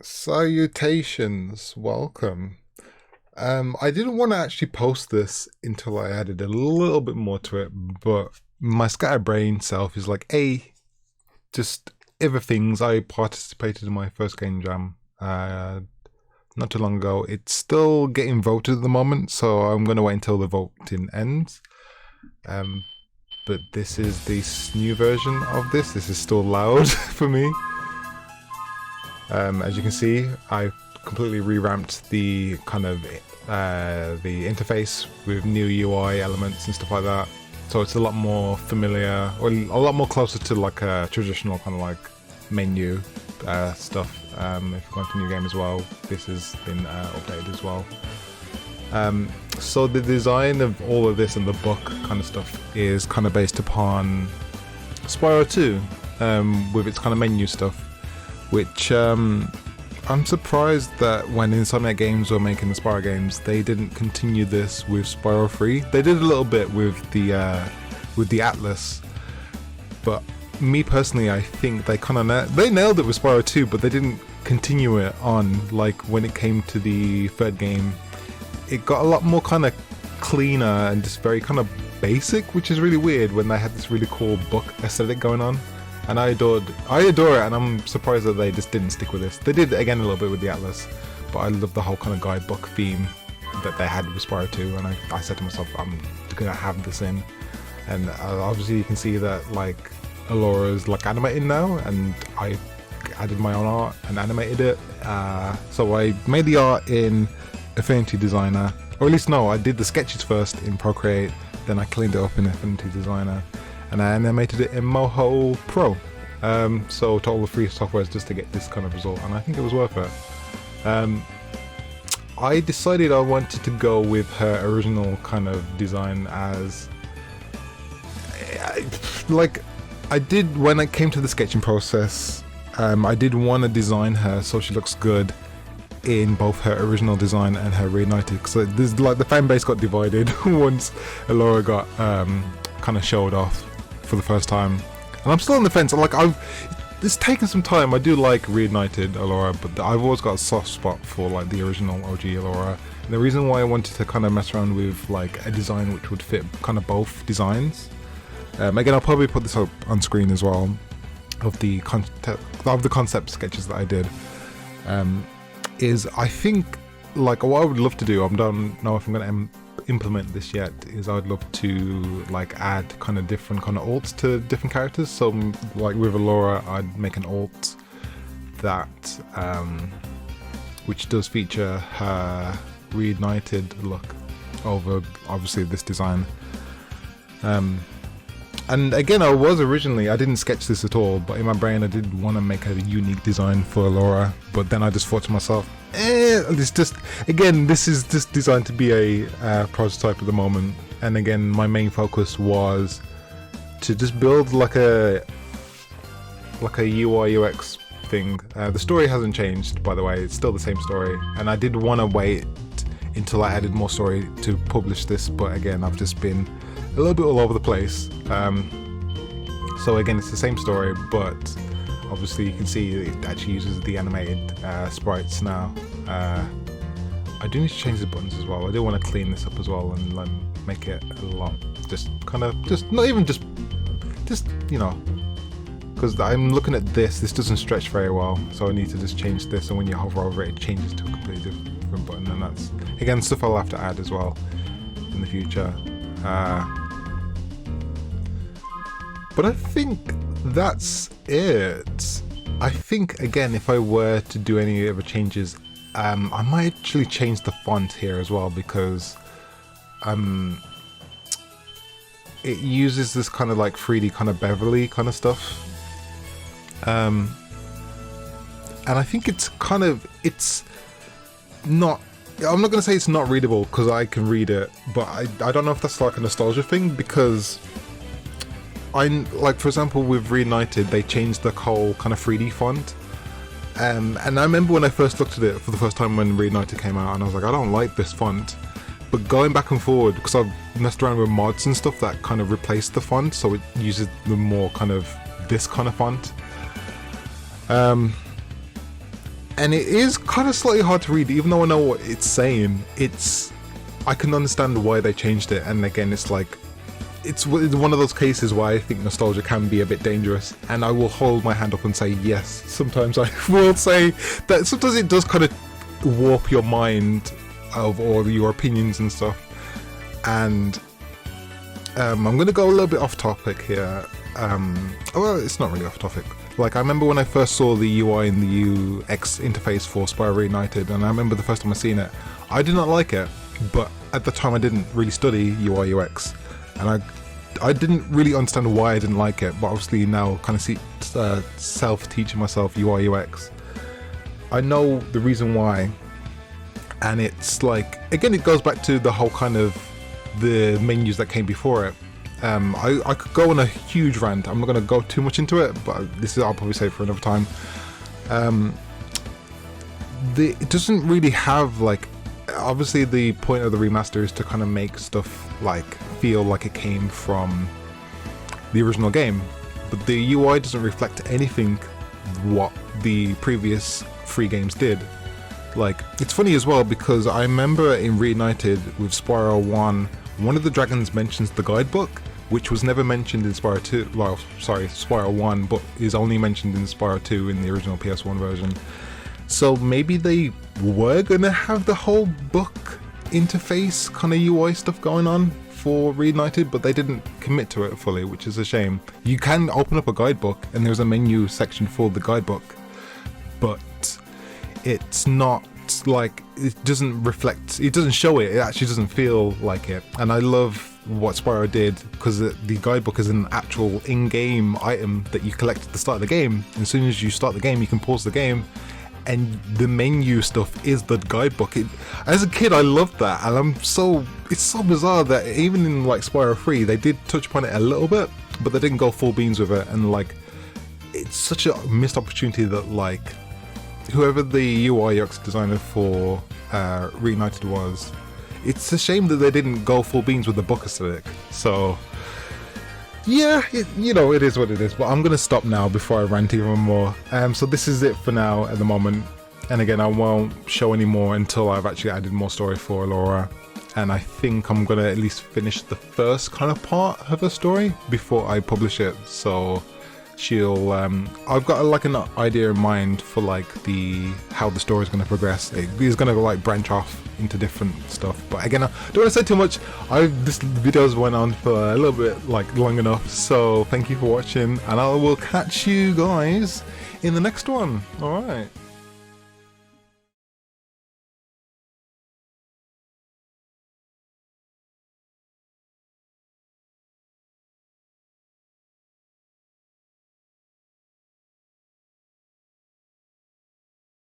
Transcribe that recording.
Salutations, welcome. I didn't want to actually post this until I added a little bit more to it, but my scatterbrain self is like, hey, just other things. I participated in my first game jam not too long ago. It's still getting voted at the moment, so I'm going to wait until the voting ends. But this is this new version of this. This is still loud for me. As you can see, I completely revamped the kind of the interface with new UI elements and stuff like that. So it's a lot more familiar, or a lot more closer to like a traditional kind of like menu stuff. If you're going to new game as well, this has been updated as well. So the design of all of this and the book kind of stuff is kind of based upon Spyro 2 with its kind of menu stuff, which I'm surprised that when Insomniac Games were making the Spyro games, they didn't continue this with Spyro 3. They did a little bit with the Atlas, but me personally, I think they kind of they nailed it with Spyro 2, but they didn't continue it on. Like when it came to the third game, it got a lot more kind of cleaner and just very kind of basic, which is really weird when they had this really cool book aesthetic going on. And I adore it, and I'm surprised that they just didn't stick with this. They did again a little bit with the Atlas, but I love the whole kind of guidebook theme that they had with Spyro 2, and I said to myself, I'm gonna have this in. And obviously you can see that like Alora's like animated now, and I added my own art and animated it. So I made the art in Affinity Designer, or at least no, I did the sketches first in Procreate, then I cleaned it up in Affinity Designer, and I animated it in Moho Pro. So to all the free softwares just to get this kind of result, and I think it was worth it. I decided I wanted to go with her original kind of design as like I did when it came to the sketching process. I did want to design her so she looks good in both her original design and her reignited, because there's like the fan base got divided once Alora got kind of showed off for the first time, and I'm still on the fence. Like it's taken some time. I do like reignited Alora, but I've always got a soft spot for like the original OG Alora. And the reason why I wanted to kind of mess around with like a design which would fit kind of both designs. Again, I'll probably put this up on screen as well of the concept sketches that I did. Is I think like what I would love to do, I don't know if I'm going to implement this yet, is I'd love to like add kind of different kind of alts to different characters. So like with Alora, I'd make an alt that which does feature her reignited look over obviously this design. And again, I didn't sketch this at all, but in my brain I did want to make a unique design for Alora, but then I just thought to myself, it's just, again, this is just designed to be a prototype at the moment, and again, my main focus was to just build like a UI UX thing. The story hasn't changed, by the way, it's still the same story, and I did want to wait until I added more story to publish this, but again, I've just been a little bit all over the place. So again, it's the same story, but obviously you can see it actually uses the animated sprites now. I do need to change the buttons as well. I do want to clean this up as well and make it a lot, just not even just you know, because I'm looking at this doesn't stretch very well, so I need to just change this, and when you hover over it, it changes to a completely different button, and that's again stuff I'll have to add as well in the future. But I think that's it. I think again, if I were to do any other changes, I might actually change the font here as well, because it uses this kind of like 3D kind of Beverly kind of stuff. And I think it's not, I'm not going to say it's not readable, because I can read it, but I don't know if that's like a nostalgia thing, because like for example with Reignited, they changed the whole kind of 3D font, and I remember when I first looked at it for the first time when Reignited came out, and I was like, I don't like this font. But going back and forward, because I've messed around with mods and stuff that kind of replaced the font, so it uses the more kind of this kind of font. and it is kind of slightly hard to read, even though I know what it's saying. I can understand why they changed it, and again, it's like, it's one of those cases where I think nostalgia can be a bit dangerous, and I will hold my hand up and say yes. Sometimes I will say that sometimes it does kind of warp your mind of all your opinions and stuff. And I'm going to go a little bit off topic here. Well, it's not really off topic. Like, I remember when I first saw the UI and the UX interface for Spyro Reignited, and I remember the first time I seen it, I did not like it, but at the time I didn't really study UI UX, and I didn't really understand why I didn't like it, but obviously now kind of self-teaching myself UI UX, I know the reason why. And it's like, again, it goes back to the whole kind of the menus that came before it. I could go on a huge rant. I'm not going to go too much into it, but I'll probably save for another time. It doesn't really have, like, obviously the point of the remaster is to kind of make stuff like feel like it came from the original game, but the UI doesn't reflect anything what the previous 3 games did. Like, it's funny as well, because I remember in Reignited with Spyro 1, one of the dragons mentions the guidebook, which was never mentioned in Spyro 2, well, sorry, Spyro 1, but is only mentioned in Spyro 2 in the original PS1 version. So maybe they were gonna have the whole book interface kind of UI stuff going on for Reignited, but they didn't commit to it fully, which is a shame. You can open up a guidebook and there's a menu section for the guidebook, but it's not like, it doesn't reflect, it doesn't show it, it actually doesn't feel like it. And I love what Spyro did, because the guidebook is an actual in-game item that you collect at the start of the game. And as soon as you start the game, you can pause the game, and the menu stuff is the guidebook. As a kid, I loved that, and it's so bizarre that even in like Spyro 3, they did touch upon it a little bit, but they didn't go full beans with it. And like, it's such a missed opportunity that, like, whoever the UI UX designer for Reignited was, it's a shame that they didn't go full beans with the book aesthetic. So yeah, it is what it is, but I'm gonna stop now before I rant even more. So this is it for now at the moment, and again, I won't show any more until I've actually added more story for Laura, and I think I'm gonna at least finish the first kind of part of her story before I publish it. So she'll I've got like an idea in mind for like how the story is going to progress. It is going to like branch off into different stuff, but again, I don't want to say too much. This video's went on for a little bit like long enough, so thank you for watching, and I will catch you guys in the next one. All right.